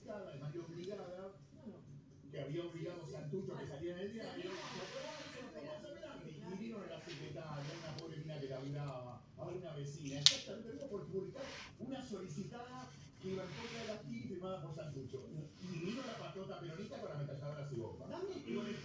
solicitada, además de obligada, que había obligado a Santucho que salía en el diario, y vino la secretaria, una pobre mina que laburaba, a una vecina, exactamente por publicar una solicitada que iba en contra de la TI firmada por Santucho. Y vino la patota peronista con la ametralladora y bomba. Y con el